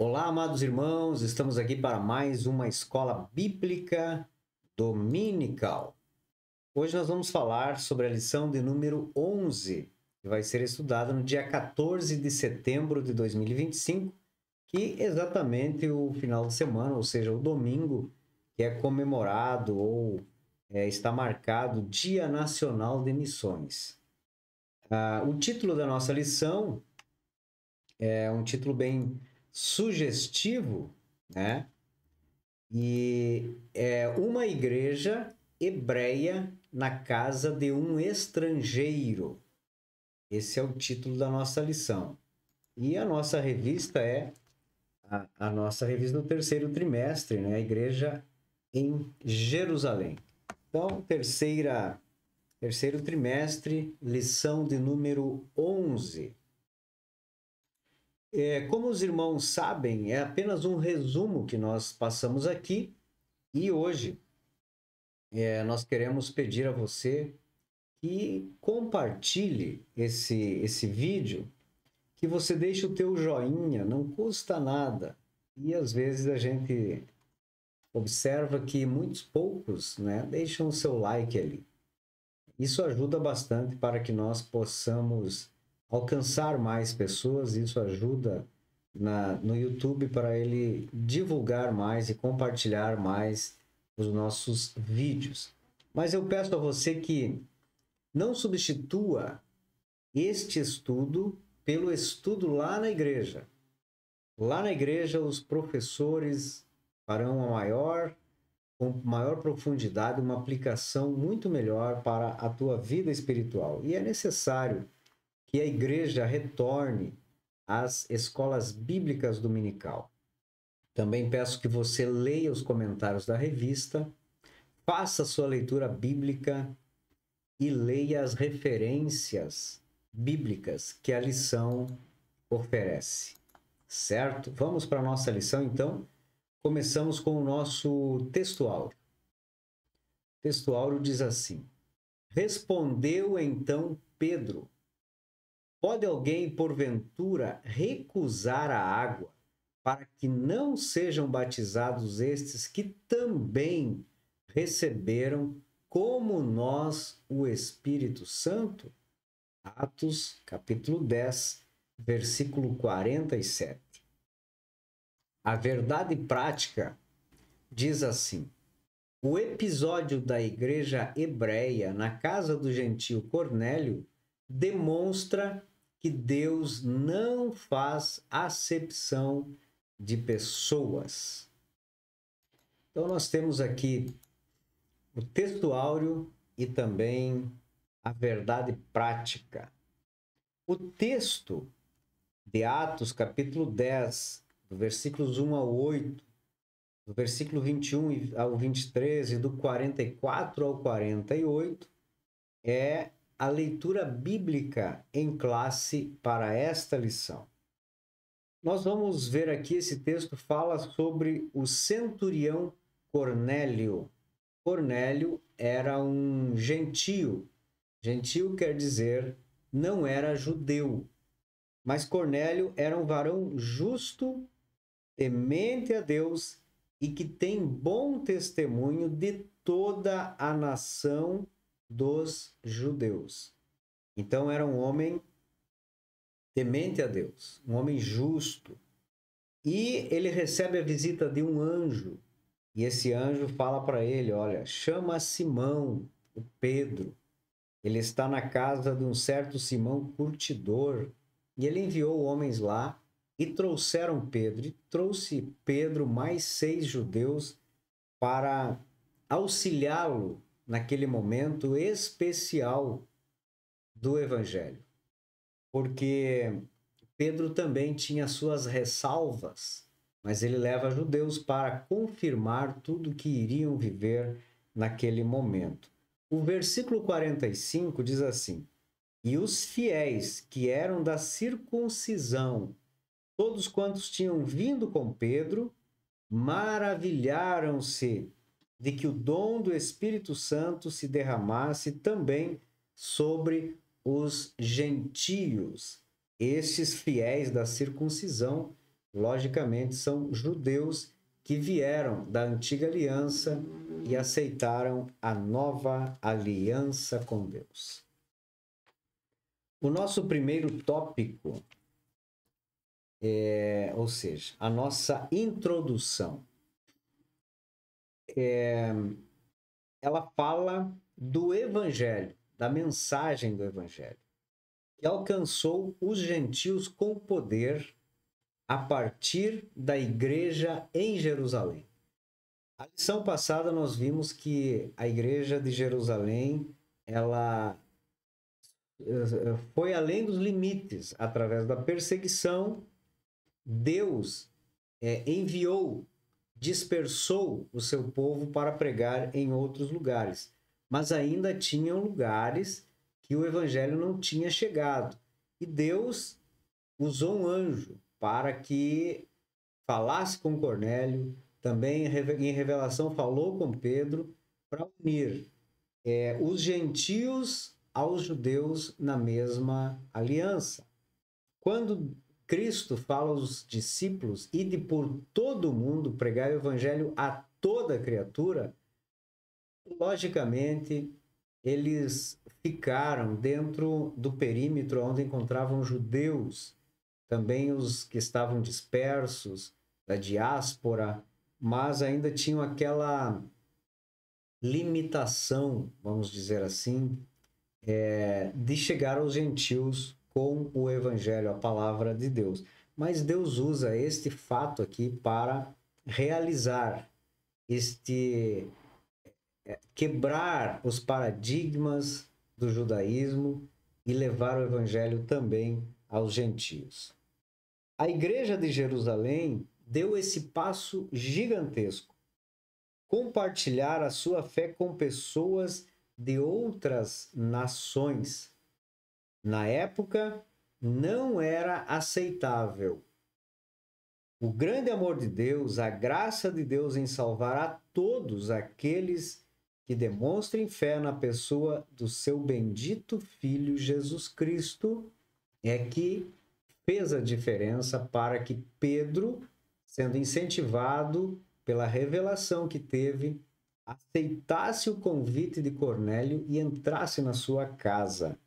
Olá, amados irmãos, estamos aqui para mais uma escola bíblica dominical. Hoje nós vamos falar sobre a lição de número 11, que vai ser estudada no dia 14 de setembro de 2025, que é exatamente o final de semana, ou seja, o domingo, que é comemorado ou está marcado Dia Nacional de Missões. O título da nossa lição é um título bem sugestivo, né? E é uma igreja hebreia na casa de um estrangeiro. Esse é o título da nossa lição. E a nossa revista é a nossa revista do terceiro trimestre, né? A igreja em Jerusalém. Então, terceiro trimestre, lição de número 11. Como os irmãos sabem, é apenas um resumo que nós passamos aqui e hoje nós queremos pedir a você que compartilhe esse vídeo, que você deixe o teu joinha, não custa nada. E às vezes a gente observa que muitos poucos, né, deixam o seu like ali. Isso ajuda bastante para que nós possamos alcançar mais pessoas, isso ajuda no YouTube para ele divulgar mais e compartilhar mais os nossos vídeos. Mas eu peço a você que não substitua este estudo pelo estudo lá na igreja. Lá na igreja, os professores farão com maior profundidade, uma aplicação muito melhor para a tua vida espiritual. E é necessário que a igreja retorne às escolas bíblicas dominical. Também peço que você leia os comentários da revista, faça sua leitura bíblica e leia as referências bíblicas que a lição oferece. Certo? Vamos para a nossa lição, então. Começamos com o nosso texto áureo. O texto áureo diz assim: Respondeu então Pedro: Pode alguém, porventura, recusar a água para que não sejam batizados estes que também receberam, como nós, o Espírito Santo? Atos, capítulo 10, versículo 47. A verdade prática diz assim: o episódio da igreja hebreia na casa do gentio Cornélio demonstra que Deus não faz acepção de pessoas. Então, nós temos aqui o texto áureo e também a verdade prática. O texto de Atos, capítulo 10, do versículos 1 ao 8, do versículo 21 ao 23 e do 44 ao 48, é a leitura bíblica em classe para esta lição. Nós vamos ver aqui, esse texto fala sobre o centurião Cornélio. Cornélio era um gentio. Gentio quer dizer não era judeu. Mas Cornélio era um varão justo, temente a Deus e que tem bom testemunho de toda a nação dos judeus. Então era um homem temente a Deus, um homem justo. E ele recebe a visita de um anjo. E esse anjo fala para ele: olha, chama Simão, o Pedro. Ele está na casa de um certo Simão curtidor. E ele enviou homens lá e trouxeram Pedro. E trouxe Pedro mais 6 judeus para auxiliá-lo naquele momento especial do Evangelho. Porque Pedro também tinha suas ressalvas, mas ele leva judeus para confirmar tudo que iriam viver naquele momento. O versículo 45 diz assim: E os fiéis que eram da circuncisão, todos quantos tinham vindo com Pedro, maravilharam-se de que o dom do Espírito Santo se derramasse também sobre os gentios. Estes fiéis da circuncisão logicamente, são judeus que vieram da antiga aliança e aceitaram a nova aliança com Deus. O nosso primeiro tópico ou seja, a nossa introdução, ela fala do Evangelho, da mensagem do Evangelho, que alcançou os gentios com poder a partir da igreja em Jerusalém. A lição passada nós vimos que a igreja de Jerusalém, ela foi além dos limites através da perseguição. Deus enviou, dispersou o seu povo para pregar em outros lugares, mas ainda tinham lugares que o evangelho não tinha chegado. E Deus usou um anjo para que falasse com Cornélio, também em revelação falou com Pedro, para unir os gentios aos judeus na mesma aliança. Quando Cristo fala aos discípulos, ide por todo o mundo, pregar o evangelho a toda criatura, logicamente, eles ficaram dentro do perímetro onde encontravam judeus, também os que estavam dispersos, da diáspora, mas ainda tinham aquela limitação, vamos dizer assim, de chegar aos gentios com o evangelho, a palavra de Deus. Mas Deus usa este fato aqui para realizar quebrar os paradigmas do judaísmo e levar o evangelho também aos gentios. A igreja de Jerusalém deu esse passo gigantesco, compartilhar a sua fé com pessoas de outras nações. Na época, não era aceitável. O grande amor de Deus, a graça de Deus em salvar a todos aqueles que demonstrem fé na pessoa do seu bendito Filho Jesus Cristo, é que fez a diferença para que Pedro, sendo incentivado pela revelação que teve, aceitasse o convite de Cornélio e entrasse na sua casa.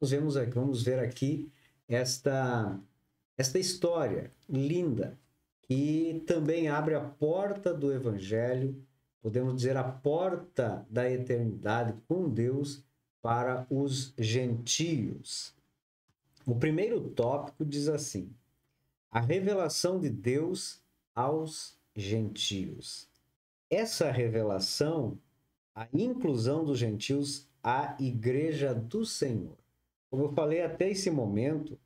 Vamos ver aqui esta história linda, que também abre a porta do Evangelho, podemos dizer, a porta da eternidade com Deus para os gentios. O primeiro tópico diz assim: a revelação de Deus aos gentios. Essa revelação, a inclusão dos gentios à igreja do Senhor. Como eu falei até esse momento,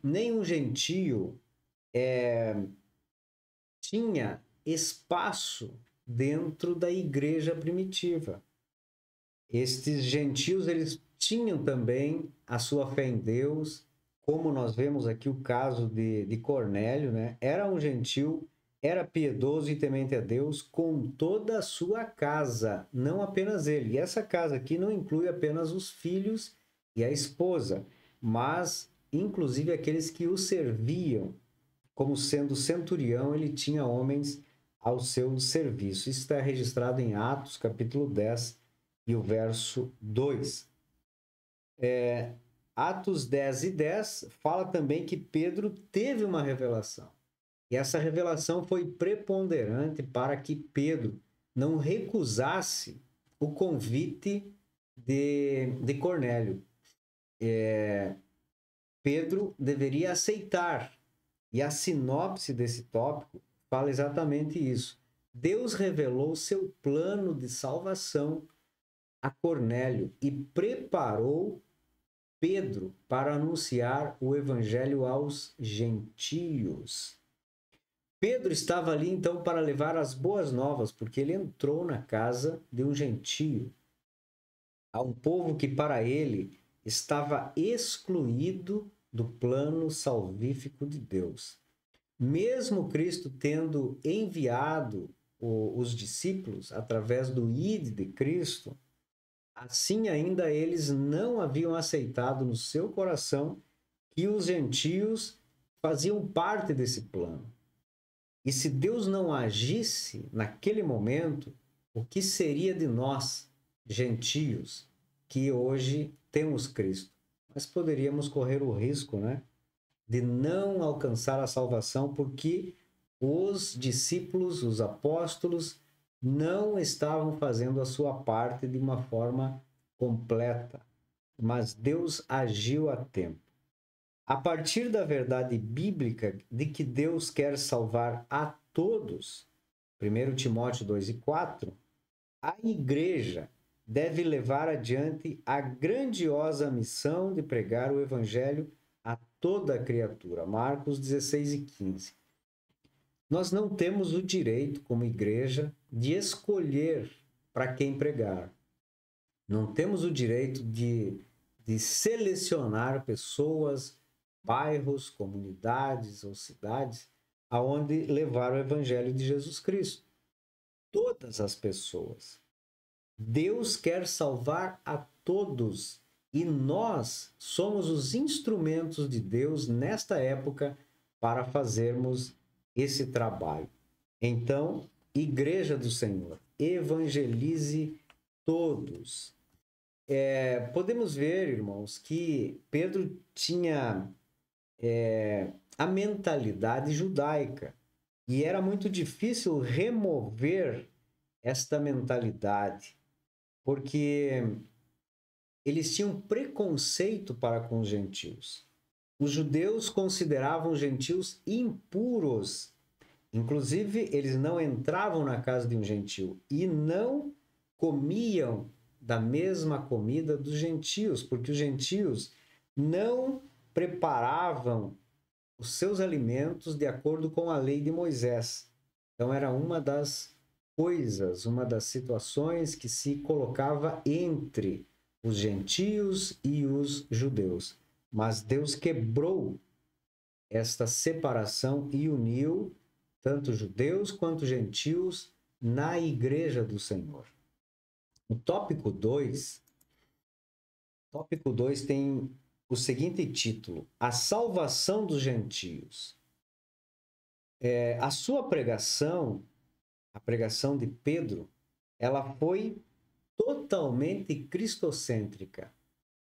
nenhum gentio tinha espaço dentro da igreja primitiva. Estes gentios, eles tinham também a sua fé em Deus, como nós vemos aqui o caso de Cornélio, né? Era um gentio, era piedoso e temente a Deus com toda a sua casa, não apenas ele. E essa casa aqui não inclui apenas os filhos e a esposa, mas inclusive aqueles que o serviam. Como sendo centurião, ele tinha homens ao seu serviço. Isso está registrado em Atos, capítulo 10, e o verso 2. Atos 10 e 10 fala também que Pedro teve uma revelação. E essa revelação foi preponderante para que Pedro não recusasse o convite de Cornélio. Pedro deveria aceitar. E a sinopse desse tópico fala exatamente isso. Deus revelou seu plano de salvação a Cornélio e preparou Pedro para anunciar o evangelho aos gentios. Pedro estava ali então para levar as boas novas, porque ele entrou na casa de um gentio, a um povo que para ele estava excluído do plano salvífico de Deus. Mesmo Cristo tendo enviado os discípulos através do ID de Cristo, assim ainda eles não haviam aceitado no seu coração que os gentios faziam parte desse plano. E se Deus não agisse naquele momento, o que seria de nós, gentios, que hoje temos Cristo? Mas poderíamos correr o risco, né, de não alcançar a salvação, porque os discípulos, os apóstolos, não estavam fazendo a sua parte de uma forma completa. Mas Deus agiu a tempo. A partir da verdade bíblica de que Deus quer salvar a todos, 1 Timóteo 2:4, a igreja deve levar adiante a grandiosa missão de pregar o evangelho a toda criatura. Marcos 16:15. Nós não temos o direito, como igreja, de escolher para quem pregar. Não temos o direito de selecionar pessoas, bairros, comunidades ou cidades aonde levar o evangelho de Jesus Cristo. Todas as pessoas. Deus quer salvar a todos e nós somos os instrumentos de Deus nesta época para fazermos esse trabalho. Então, Igreja do Senhor, evangelize todos. Podemos ver, irmãos, que Pedro tinha a mentalidade judaica e era muito difícil remover esta mentalidade, porque eles tinham preconceito para com os gentios. Os judeus consideravam os gentios impuros. Inclusive, eles não entravam na casa de um gentio e não comiam da mesma comida dos gentios, porque os gentios não preparavam os seus alimentos de acordo com a lei de Moisés. Então, era uma das coisas, uma das situações que se colocava entre os gentios e os judeus. Mas Deus quebrou esta separação e uniu tanto judeus quanto gentios na Igreja do Senhor. O tópico 2 tem o seguinte título: A salvação dos gentios. A sua pregação, a pregação de Pedro, ela foi totalmente cristocêntrica.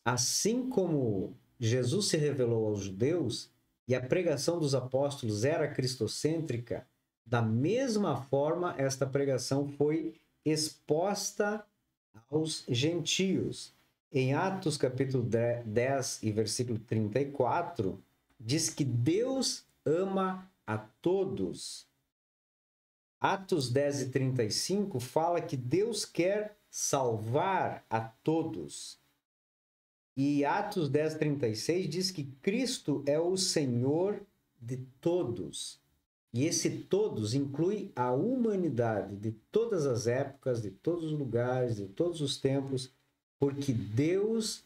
Assim como Jesus se revelou aos judeus e a pregação dos apóstolos era cristocêntrica, da mesma forma esta pregação foi exposta aos gentios. Em Atos capítulo 10 e versículo 34, diz que Deus ama a todos. Atos 10 e 35 fala que Deus quer salvar a todos. E Atos 10, 36 diz que Cristo é o Senhor de todos. E esse todos inclui a humanidade de todas as épocas, de todos os lugares, de todos os tempos, porque Deus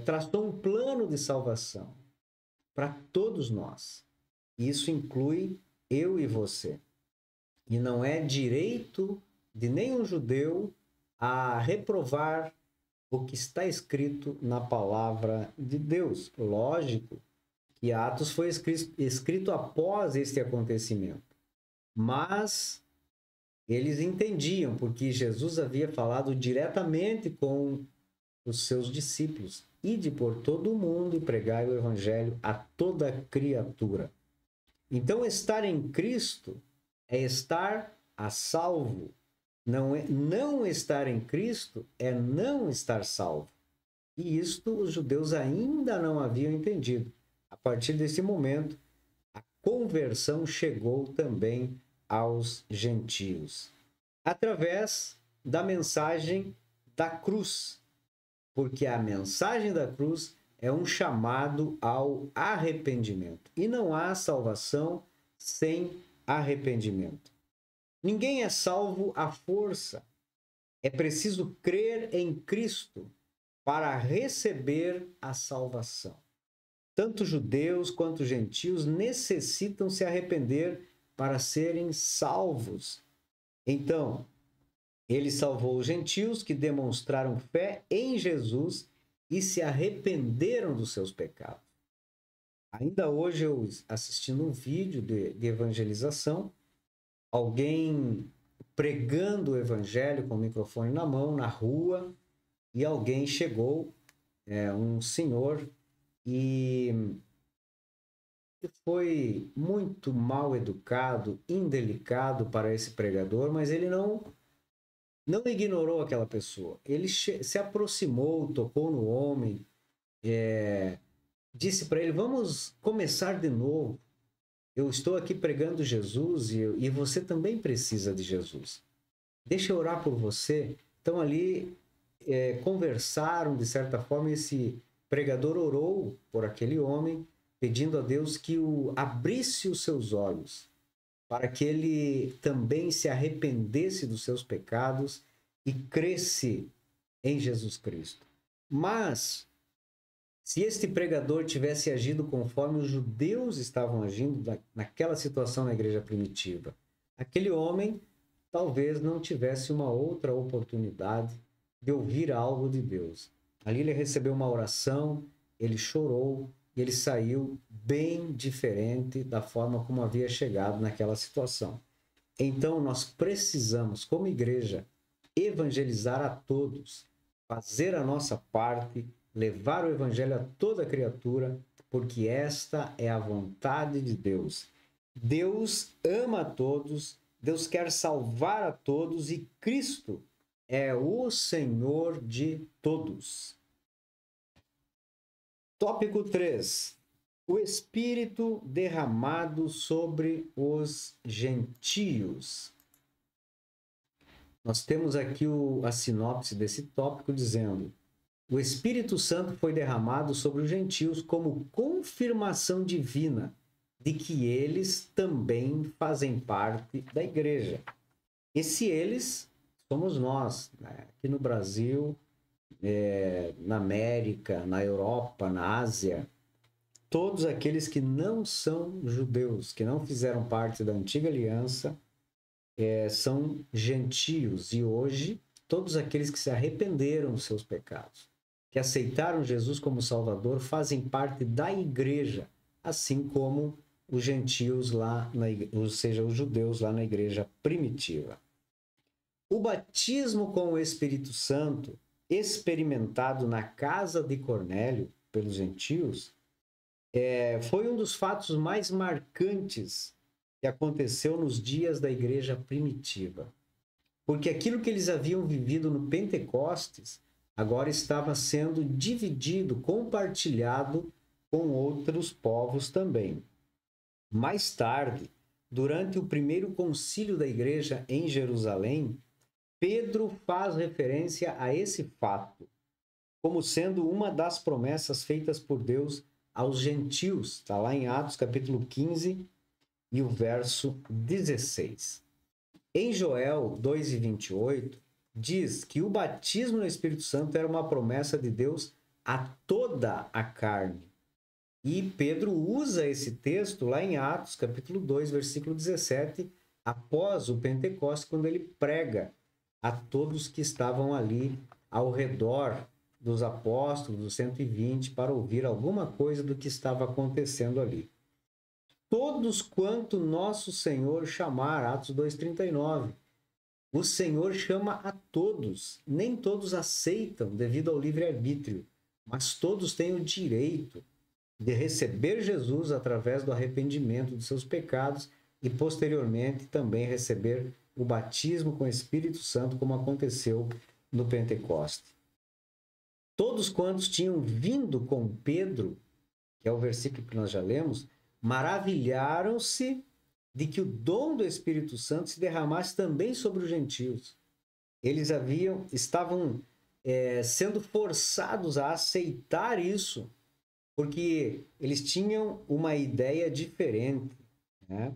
traçou um plano de salvação para todos nós. Isso inclui eu e você. E não é direito de nenhum judeu a reprovar o que está escrito na palavra de Deus. Lógico que Atos foi escrito após este acontecimento. Mas eles entendiam, porque Jesus havia falado diretamente com os seus discípulos: ide por todo o mundo e pregai o evangelho a toda criatura. Então, estar em Cristo é estar a salvo. Não estar em Cristo é não estar salvo. E isto os judeus ainda não haviam entendido. A partir desse momento, a conversão chegou também aos gentios, através da mensagem da cruz, porque a mensagem da cruz é um chamado ao arrependimento. E não há salvação sem arrependimento. Ninguém é salvo à força. É preciso crer em Cristo para receber a salvação. Tanto judeus quanto gentios necessitam se arrepender para serem salvos. Então, ele salvou os gentios que demonstraram fé em Jesus e se arrependeram dos seus pecados. Ainda hoje eu assistindo um vídeo de evangelização, alguém pregando o evangelho com o microfone na mão, na rua, e alguém chegou, um senhor, e foi muito mal educado, indelicado para esse pregador, mas ele não ignorou aquela pessoa. Ele se aproximou, tocou no homem, disse para ele: vamos começar de novo. Eu estou aqui pregando Jesus e você também precisa de Jesus. Deixa eu orar por você. Então ali conversaram de certa forma. Esse pregador orou por aquele homem, pedindo a Deus que o abrisse os seus olhos, para que ele também se arrependesse dos seus pecados e cresce em Jesus Cristo. Mas se este pregador tivesse agido conforme os judeus estavam agindo naquela situação na igreja primitiva, aquele homem talvez não tivesse uma outra oportunidade de ouvir algo de Deus. Ali ele recebeu uma oração, ele chorou e ele saiu bem diferente da forma como havia chegado naquela situação. Então nós precisamos, como igreja, evangelizar a todos, fazer a nossa parte, levar o evangelho a toda criatura, porque esta é a vontade de Deus. Deus ama a todos, Deus quer salvar a todos e Cristo é o Senhor de todos. Tópico 3. O Espírito derramado sobre os gentios. Nós temos aqui a sinopse desse tópico dizendo: o Espírito Santo foi derramado sobre os gentios como confirmação divina de que eles também fazem parte da igreja. Esse eles somos nós, né? Aqui no Brasil, na América, na Europa, na Ásia, todos aqueles que não são judeus, que não fizeram parte da antiga aliança, são gentios. E hoje, todos aqueles que se arrependeram dos seus pecados, que aceitaram Jesus como Salvador, fazem parte da igreja, assim como os gentios lá, ou seja, os judeus lá na igreja primitiva. O batismo com o Espírito Santo, experimentado na casa de Cornélio pelos gentios, foi um dos fatos mais marcantes que aconteceu nos dias da igreja primitiva. Porque aquilo que eles haviam vivido no Pentecostes agora estava sendo dividido, compartilhado com outros povos também. Mais tarde, durante o primeiro concílio da igreja em Jerusalém, Pedro faz referência a esse fato como sendo uma das promessas feitas por Deus aos gentios. Está lá em Atos capítulo 15 e o verso 16. Em Joel 2:28, diz que o batismo no Espírito Santo era uma promessa de Deus a toda a carne. E Pedro usa esse texto lá em Atos, capítulo 2, versículo 17, após o Pentecostes, quando ele prega a todos que estavam ali ao redor dos apóstolos, dos 120, para ouvir alguma coisa do que estava acontecendo ali. Todos quanto nosso Senhor chamar, Atos 2:39. O Senhor chama a todos. Nem todos aceitam devido ao livre-arbítrio, mas todos têm o direito de receber Jesus através do arrependimento de seus pecados e, posteriormente, também receber o batismo com o Espírito Santo, como aconteceu no Pentecoste. Todos quantos tinham vindo com Pedro, que é o versículo que nós já lemos, maravilharam-se de que o dom do Espírito Santo se derramasse também sobre os gentios. Eles estavam sendo forçados a aceitar isso, porque eles tinham uma ideia diferente, né?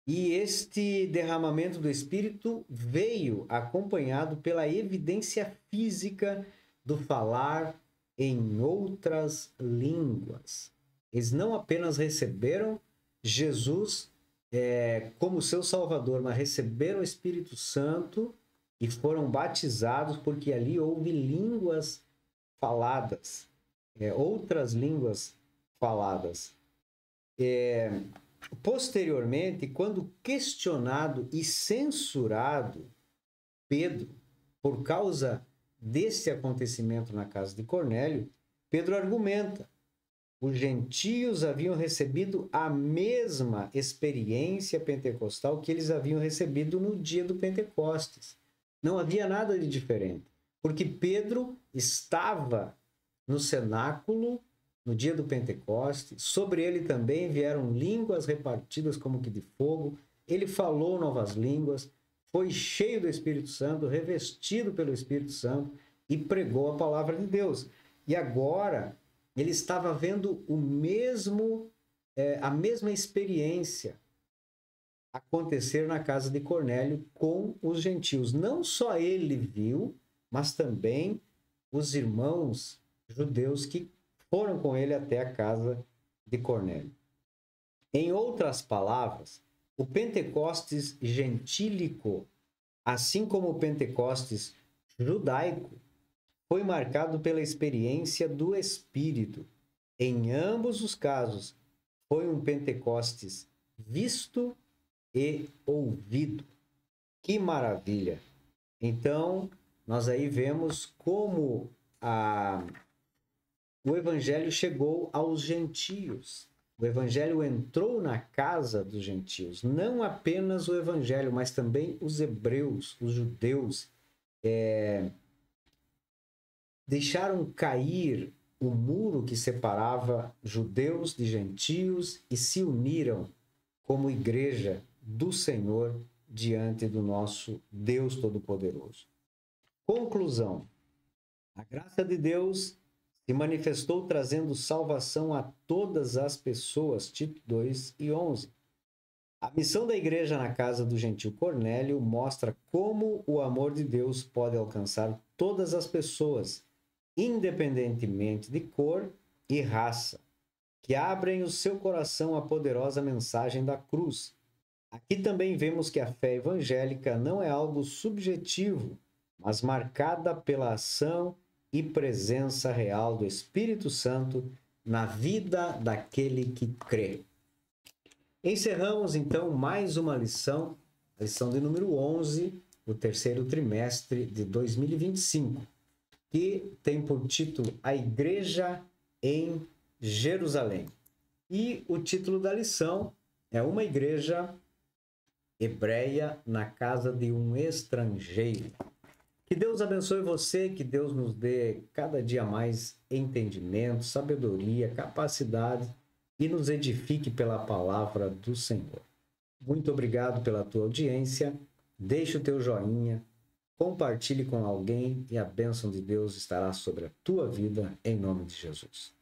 E este derramamento do Espírito veio acompanhado pela evidência física do falar em outras línguas. Eles não apenas receberam Jesus como seu Salvador, mas receberam o Espírito Santo e foram batizados, porque ali houve línguas faladas, outras línguas faladas. Posteriormente, quando questionado e censurado, Pedro, por causa desse acontecimento na casa de Cornélio, Pedro argumenta: os gentios haviam recebido a mesma experiência pentecostal que eles haviam recebido no dia do Pentecostes. Não havia nada de diferente, porque Pedro estava no cenáculo no dia do Pentecostes, sobre ele também vieram línguas repartidas como que de fogo, ele falou novas línguas, foi cheio do Espírito Santo, revestido pelo Espírito Santo e pregou a palavra de Deus. E agora ele estava vendo a mesma experiência acontecer na casa de Cornélio com os gentios. Não só ele viu, mas também os irmãos judeus que foram com ele até a casa de Cornélio. Em outras palavras, o Pentecostes gentílico, assim como o Pentecostes judaico, foi marcado pela experiência do Espírito. Em ambos os casos, foi um Pentecostes visto e ouvido. Que maravilha! Então, nós aí vemos como o evangelho chegou aos gentios. O evangelho entrou na casa dos gentios. Não apenas o evangelho, mas também os hebreus, os judeus, deixaram cair o muro que separava judeus de gentios e se uniram como igreja do Senhor diante do nosso Deus Todo-Poderoso. Conclusão: a graça de Deus se manifestou trazendo salvação a todas as pessoas, Tito 2:11. A missão da igreja na casa do gentil Cornélio mostra como o amor de Deus pode alcançar todas as pessoas, independentemente de cor e raça, que abrem o seu coração à poderosa mensagem da cruz. Aqui também vemos que a fé evangélica não é algo subjetivo, mas marcada pela ação e presença real do Espírito Santo na vida daquele que crê. Encerramos então mais uma lição, a lição de número 11, do terceiro trimestre de 2025, que tem por título A Igreja em Jerusalém. E o título da lição é Uma Igreja Hebreia na Casa de um Estrangeiro. Que Deus abençoe você, que Deus nos dê cada dia mais entendimento, sabedoria, capacidade e nos edifique pela palavra do Senhor. Muito obrigado pela tua audiência. Deixe o teu joinha, compartilhe com alguém e a bênção de Deus estará sobre a tua vida em nome de Jesus.